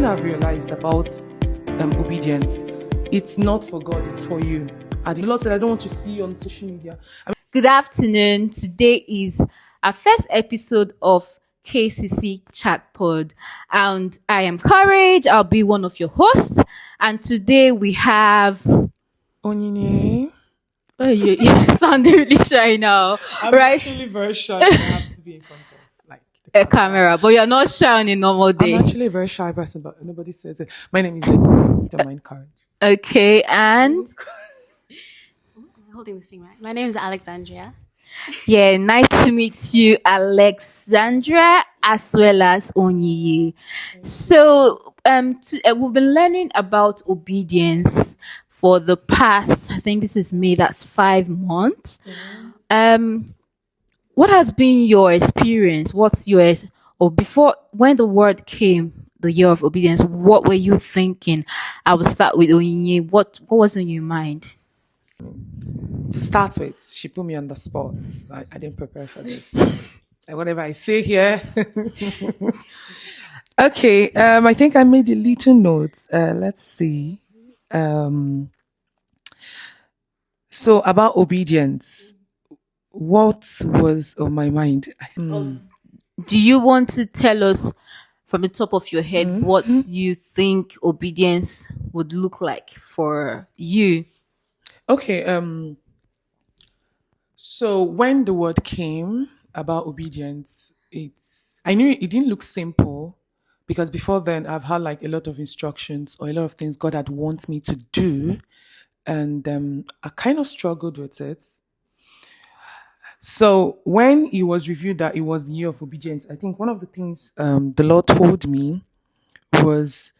I've realized about obedience, it's not for God, it's for you. And the Lord said, I don't want to see you on social media. Good afternoon. Today is our first episode of KCC Chat POD, and I am Courage. I'll be one of your hosts. And today we have. Onyinye. Oh, you sound really shy now, I'm right? actually very shy. I have to be in front of A camera, but you're not shy on a normal day. I'm actually a very shy person, but nobody says it. My name is Onyinye. Don't mind Courage. Okay, and Holding this thing right. My name is Alexandria. yeah, nice to meet you, Alexandra, as well as Onyiye. So, we've been learning about obedience for the past. I think this is May. That's 5 months. What has been your experience? Or before when the word came, the year of obedience? What were you thinking? I will start with Onyiye. What was in your mind? To start with, she put me on the spot. I didn't prepare for this. Whatever I say here. Okay, I think I made a little note. Let's see. So about obedience, what was on my mind? Do you want to tell us from the top of your head what you think obedience would look like for you? Okay, so when the word came about obedience, I knew it didn't look simple because before then I've had like a lot of instructions or a lot of things God had want me to do, and I kind of struggled with it. So when it was revealed that it was the year of obedience, I think one of the things the Lord told me was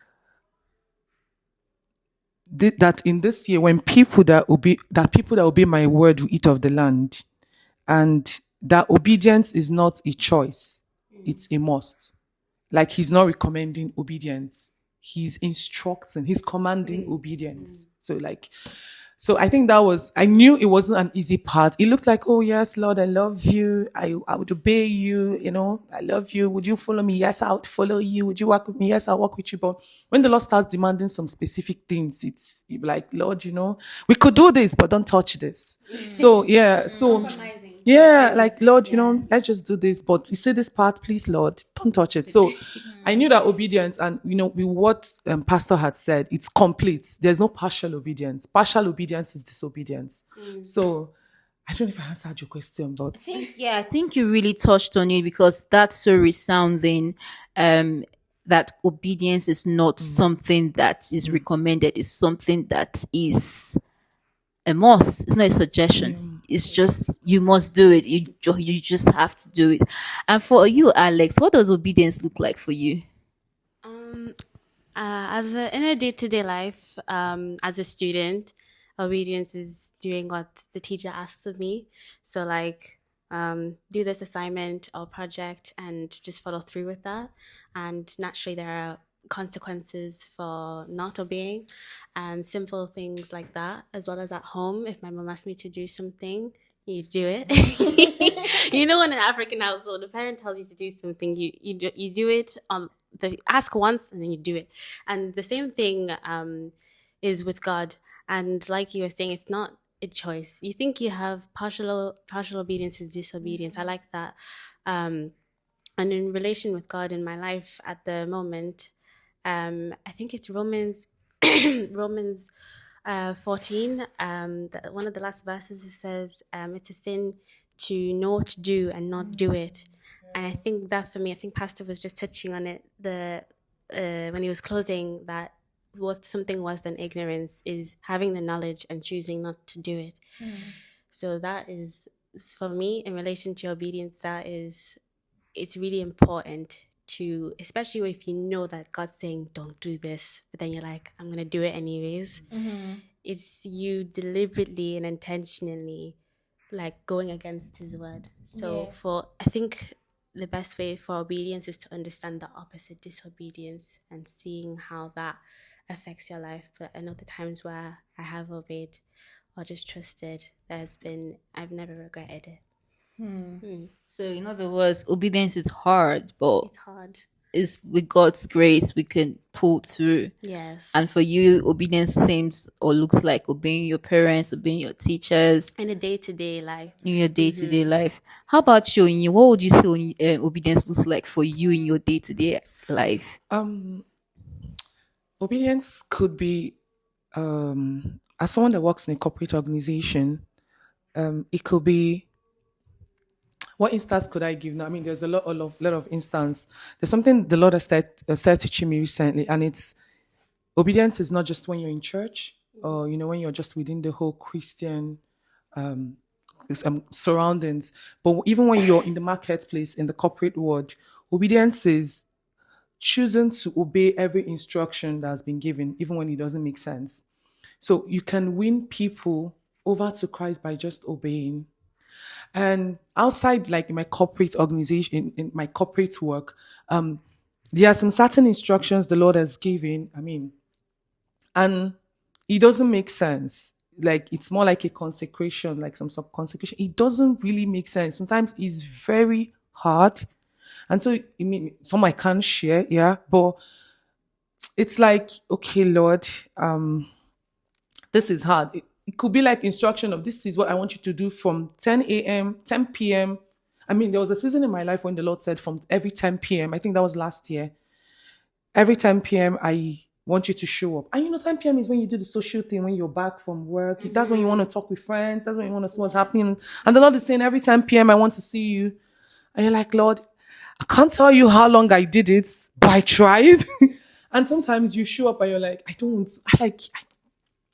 that in this year, when people that obey my word will eat of the land, and that obedience is not a choice, it's a must. Like he's not recommending obedience, he's instructing, he's commanding obedience. So I think I knew it wasn't an easy part. It looks like, oh yes, Lord, I love you. I would obey you. I love you. Would you follow me? Yes, I would follow you. Would you work with me? Yes, I'll work with you. But when the Lord starts demanding some specific things, it's like, Lord, we could do this, but don't touch this. So yeah, yeah, like Lord, let's just do this. But you say this part, please, Lord, don't touch it. So I knew that obedience, and with what Pastor had said, it's complete. There's no partial obedience. Partial obedience is disobedience. So I don't know if I answered your question, but I think you really touched on it because that's so resounding. That obedience is not something that is recommended. It's something that is a must. It's not a suggestion. It's just you must do it. You just have to do it. And for you, Alex, what does obedience look like for you? In a day-to-day life, as a student, obedience is doing what the teacher asks of me. So like, do this assignment or project and just follow through with that. And naturally there are consequences for not obeying, and simple things like that, as well as at home. If my mom asks me to do something, you do it. In an African household, the parent tells you to do something, you do it. They ask once and then you do it. And the same thing is with God. And like you were saying, it's not a choice. You think you have partial obedience is disobedience. I like that. And in relation with God in my life at the moment, I think it's Romans 14. One of the last verses, it says, it's a sin to know what to do and not do it. And I think that for me, I think Pastor was just touching on it when he was closing, that what something worse than ignorance is having the knowledge and choosing not to do it. So that is, for me, in relation to obedience, it's really important to, especially if you know that God's saying don't do this, but then you're like, I'm gonna do it anyways. It's you deliberately and intentionally like going against his word. So I think the best way for obedience is to understand the opposite, disobedience, and seeing how that affects your life. But I know the times where I have obeyed or just trusted, I've never regretted it. So in other words, obedience is hard, but It's hard. is with God's grace we can pull through. Yes. And for you, obedience seems or looks like obeying your parents, obeying your teachers In a day-to-day life. in your day to day life. How about you? Onyi? What would you say obedience looks like for you in your day to day life? Obedience could be, as someone that works in a corporate organization, it could be, what instance could I give now? I mean, there's lot of instance. There's something the Lord has started teaching me recently, and it's obedience is not just when you're in church or, when you're just within the whole Christian surroundings, but even when you're in the marketplace, in the corporate world, obedience is choosing to obey every instruction that has been given, even when it doesn't make sense. So you can win people over to Christ by just obeying. And outside, like in my corporate organization, in my corporate work, there are some certain instructions the Lord has given. I mean, and it doesn't make sense. Like it's more like a consecration, like some sub consecration. It doesn't really make sense. Sometimes it's very hard. And so, I mean, some I can't share, yeah, but it's like, okay, Lord, this is hard. It could be like instruction of this is what I want you to do from 10 a.m., 10 p.m. I mean, there was a season in my life when the Lord said from every 10 p.m., I think that was last year, every 10 p.m., I want you to show up. And 10 p.m. is when you do the social thing, when you're back from work. That's when you want to talk with friends. That's when you want to see what's happening. And the Lord is saying every 10 p.m., I want to see you. And you're like, Lord, I can't tell you how long I did it, but I tried. And sometimes you show up and you're like, I don't want to,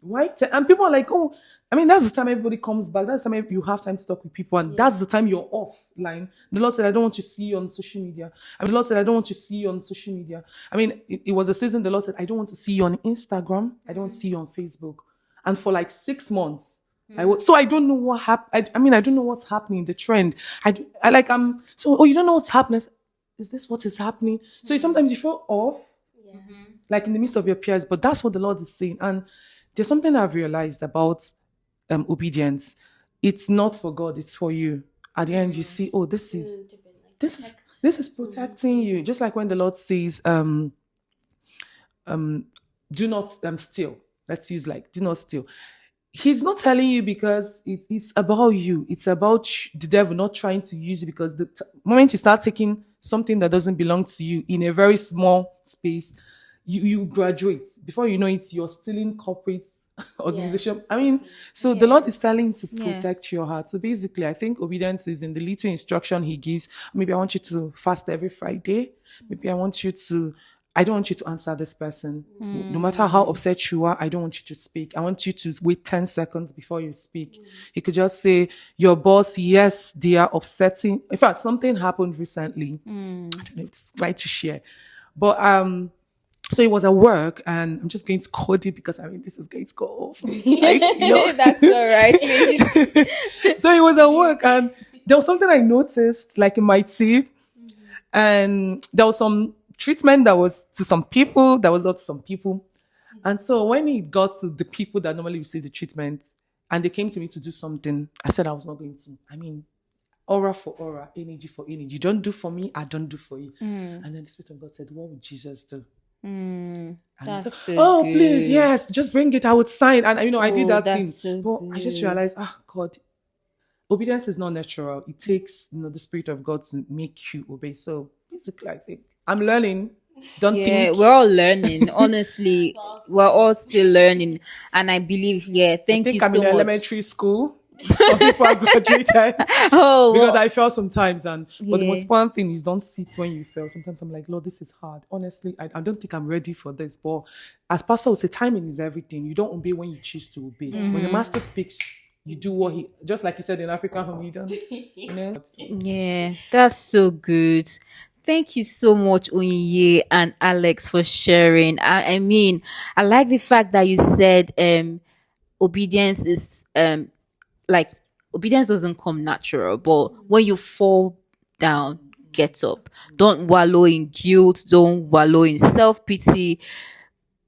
why? And people are like, oh, I mean, that's the time everybody comes back. That's the time you have time to talk with people. And that's the time you're offline. The Lord said, I don't want to see you on social media. I mean, the Lord said, I don't want to see you on social media. I mean, it was a season the Lord said, I don't want to see you on Instagram. I don't want to see you on Facebook. And for like 6 months, so I don't know what happened. I mean, I don't know what's happening, the trend. You don't know what's happening. Is this what is happening? So sometimes you feel off, like in the midst of your peers, but that's what the Lord is saying. And there's something I've realized about obedience. It's not for God, it's for you. At the end, you see, oh, this is protecting you. Just like when the Lord says, do not steal. Let's use like, do not steal. He's not telling you because it's about you. It's about the devil not trying to use you, because the moment you start taking something that doesn't belong to you in a very small space, you graduate. Before you know it, you're still in corporate organization. I mean, so the Lord is telling you to protect your heart. So basically, I think obedience is in the little instruction he gives. Maybe I want you to fast every Friday. Maybe I don't want you to answer this person. No matter how upset you are, I don't want you to speak. I want you to wait 10 seconds before you speak. You could just say, your boss, yes, they are upsetting. In fact, something happened recently. I don't know if it's right to share. But so it was at work, and I'm just going to code it because I mean this is going to go off. That's all right. So it was at work, and there was something I noticed, like in my team, and there was some treatment that was to some people, that was not to some people. And so when it got to the people that normally receive the treatment, and they came to me to do something, I said I was not going to. I mean, aura for aura, energy for energy. You don't do for me, I don't do for you. And then the Spirit of God said, what would Jesus do? And I said, so good. Please, yes, just bring it. I would sign. And I did that thing. So but I just realized, God, obedience is not natural. It takes, the Spirit of God to make you obey. So basically, I think I'm learning. Don't think. We're all learning. Honestly, we're all still learning. And I believe, thank you so much. I think I'm in elementary school. Some people have graduated. Because I fell sometimes, but the most important thing is don't sit when you fail. Sometimes I'm like, Lord, this is hard. Honestly, I don't think I'm ready for this. But as Pastor will say, timing is everything. You don't obey when you choose to obey. When the Master speaks, you do what he, just like he said in African home, you don't. Yeah, that's so good. Thank you so much, Onye and Alex, for sharing. I mean, I like the fact that you said obedience is like obedience doesn't come natural, but when you fall down, get up. Don't wallow in guilt, don't wallow in self-pity.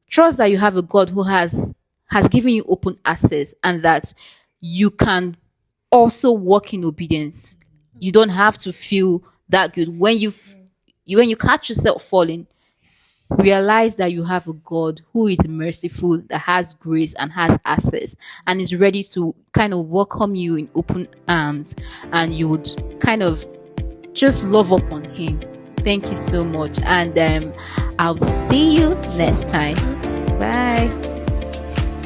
Trust that you have a God who has given you open access, and that you can also walk in obedience. You don't have to feel that good when when you catch yourself falling, realize that you have a God who is merciful, that has grace and has access, and is ready to kind of welcome you in open arms, and you would kind of just love upon him. Thank you so much, and I'll see you next time. Bye.